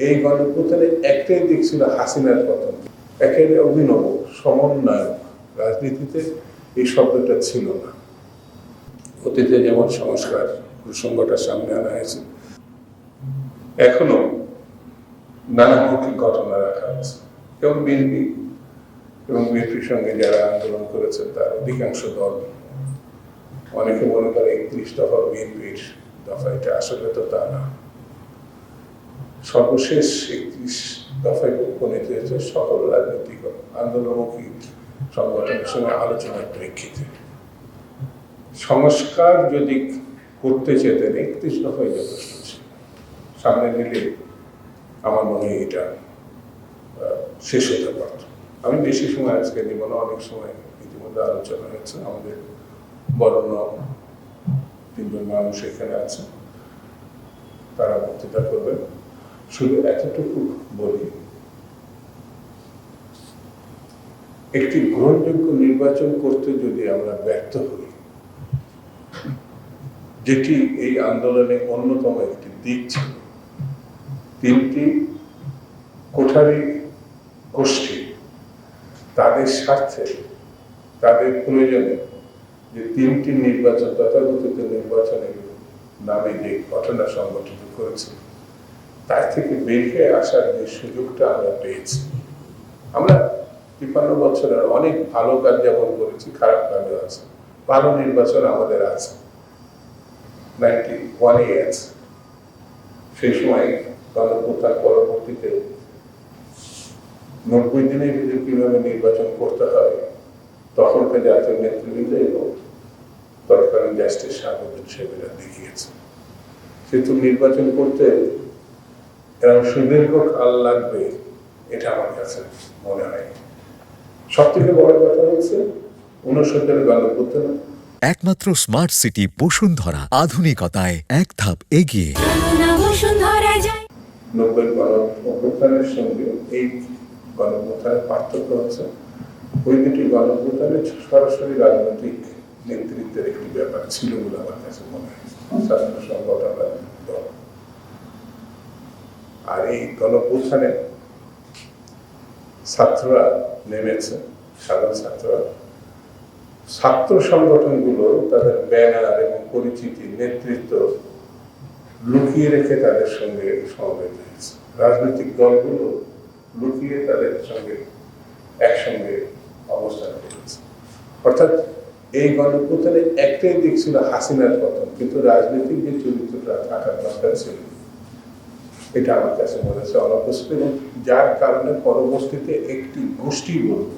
এই গণঅভ্যুত্থানে একটাই দিক ছিল হাসিনার পতন। একেবারে অভিনব সমন্বয়ক। রাজনীতিতে এই শব্দটা ছিল না। অতীতে যেমন সংস্কার প্রসঙ্গটা সামনে আনা হয়েছে, এখনো নানামুখী ঘটনা রাখা আছে। এবং বিএনপি এবং বিএনপির সঙ্গে যারা আন্দোলন করেছেন তার অধিকাংশ দল, অনেকে মনে করে 31 দফা বিএনপির দফা, এটা আসলে তো তা না। সর্বশেষ 31 দফায় উপনীত হয়েছে সকল রাজনৈতিক আন্দোলনমুখী সংগঠনের সঙ্গে আলোচনার প্রেক্ষিতে। সংস্কার যদি করতে চেতেন 31 দফায় যথেষ্ট ছিল। সামনে নিলে আমার মনে হয় এটা শেষ হতে পারত। আমি বেশি সময় আজকে নিব না, অনেক সময় ইতিমধ্যে আলোচনা হয়েছে। আমাদের বরণ্য 3 জন মানুষ এখানে আছে, তারা বক্তৃতা করবেন। শুধু এতটুকু বলি, একটি গ্রহণযোগ্য নির্বাচন করতে যদি আমরা ব্যর্থ হই, যেটি এই আন্দোলনে অন্যতম একটি দিক ছিল, 3টি কোঠারি গোষ্ঠী তাদের স্বার্থে, তাদের প্রয়োজনে যে 3টি নির্বাচন, তথাকথিত নির্বাচনের নামে যে ঘটনা সংগঠিত করেছে, তার থেকে বের হয়ে আসার যে সুযোগটা আমরা পেয়েছি। আমরা 53 বছরের অনেক ভালো কাজ যেমন করেছি, খারাপ কাজও আছে। ভালো নির্বাচন আমাদের আছে, 91-এ আছে। সেই সময় গণঅভ্যুত্থান পরবর্তীতে 90 দিনের ভিতরে কিভাবে নির্বাচন করতে হয়, তখনকার জাতীয় নেতৃবৃন্দ এবং তৎকালীন জাস্টিস শাহাবুদ্দিন সাহেবেরা দেখিয়েছে। কিন্তু নির্বাচন করতে এরকম সুদীর্ঘ কাল লাগবে, এটা আমার কাছে মনে হয়। সব থেকে বড় কথা হচ্ছে 69-এর গণঅভ্যুত্থান একমাত্র স্মার্ট সিটি বসুন্ধরা, আধুনিকতায় এক ধাপ এগিয়ে। 90-এর গণঅভ্যুত্থানের সঙ্গে এই গণঅভ্যুত্থানের পার্থক্য হচ্ছে, ওই দুটি গণঅভ্যুত্থানে সরাসরি রাজনৈতিক নেতৃত্বের একটি ব্যাপার ছিল বলে আমার কাছে মনে হয়, ছাত্র সংগঠন দল। আর এই গণঅভ্যুত্থানে ছাত্ররা নেমেছে, সাধারণ ছাত্ররা। ছাত্র সংগঠনগুলো তাদের ব্যানার এবং পরিচিতি, নেতৃত্ব লুকিয়ে রেখে তাদের সঙ্গে সমবেত হয়েছে। রাজনৈতিক দলগুলো লুকিয়ে তাদের সঙ্গে একসঙ্গে অবস্থান করেছে। অর্থাৎ এই গণঅভ্যুত্থানে একটাই দিক ছিল হাসিনার পতন, কিন্তু রাজনৈতিক যে চরিত্রটা থাকার দরকার ছিল, এটা আমার কাছে মনে হচ্ছে অনুপস্থিত, এবং যার কারণে পরবর্তীতে একটি গোষ্ঠী বলব,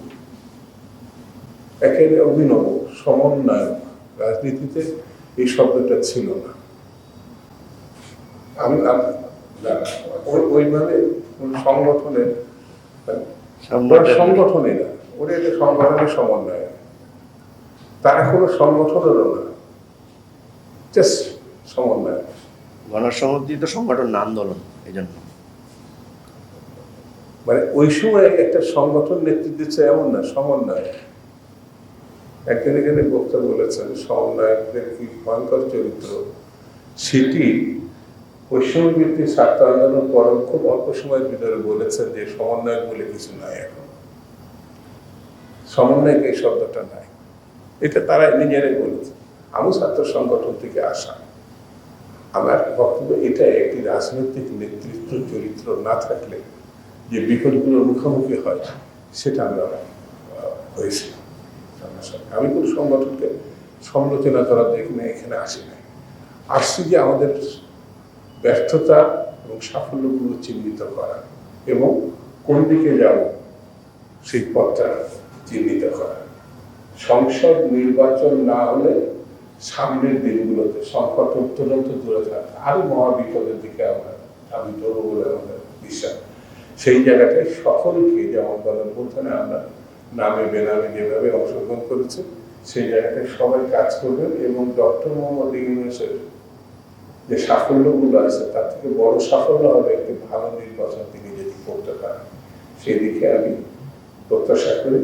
একেবারে অভিনব সমন্বয়ক। রাজনীতিতে এই শব্দটা ছিল না। আমি ওইভাবে সংগঠনের সংগঠনে না, ওটা একটা সংগঠনের সমন্বয়। তারা কোনো সংগঠনেরও না, জাস্ট সমন্বয়। গণসমর্থিত সংগঠন না আন্দোলন, এই জন্য মানে ওই সময় একটা সংগঠন নেতৃত্ব দিচ্ছে এমন না, সমন্বয়। একজন এখানে বক্তা বলেছেন সমন্বয়কদের কি ভয়ঙ্কর চরিত্র, সেটি পশ্চিমবঙ্গ ভিত্তিক ছাত্র আন্দোলন পর খুব অল্প সময়ের ভিতরে বলেছেন যে সমন্বয়ক বলে কিছু নাই। এখন সমন্বয়ক এই শব্দটা নাই, এটা তারা নিজেরাই বলেছে। আমি ছাত্র সংগঠন থেকে আসা, আমার বক্তব্য এটা, একটি রাজনৈতিক নেতৃত্ব চরিত্র না থাকলে যে বিপদগুলোর মুখোমুখি হয়, সেটা আমরা হয়েছি। আমি কোনো সংগঠনকে সমালোচনা করার জন্য এখানে আসি নাই, আসছি যে আমাদের ব্যর্থতা এবং সাফল্যগুলো চিহ্নিত করা এবং কোন দিকে যাব সেই পথটা চিহ্নিত করা। সংসদ নির্বাচন না হলে সামনের দিনগুলোতে সংকট অত্যন্ত দূরে থাকে, আরো মহাবিপদের দিকে আমরা ধাবিত হবো বলে আমাদের বিশ্বাস। সেই জায়গাটায় সকলকে, যেমন গণঅভ্যুত্থানে আমরা নামে বেনামে যেভাবে অংশগ্রহণ করেছে, সেই জায়গাটায় সবাই কাজ করবেন এবং ডক্টর মোহাম্মদ ইউনূসের যে সাফল্যগুলো আছে, তার থেকে বড় সাফল্য হবে একটি ভালো নির্বাচন তিনি যদি করতে পারেন। সেদিকে আমি প্রত্যাশা করি।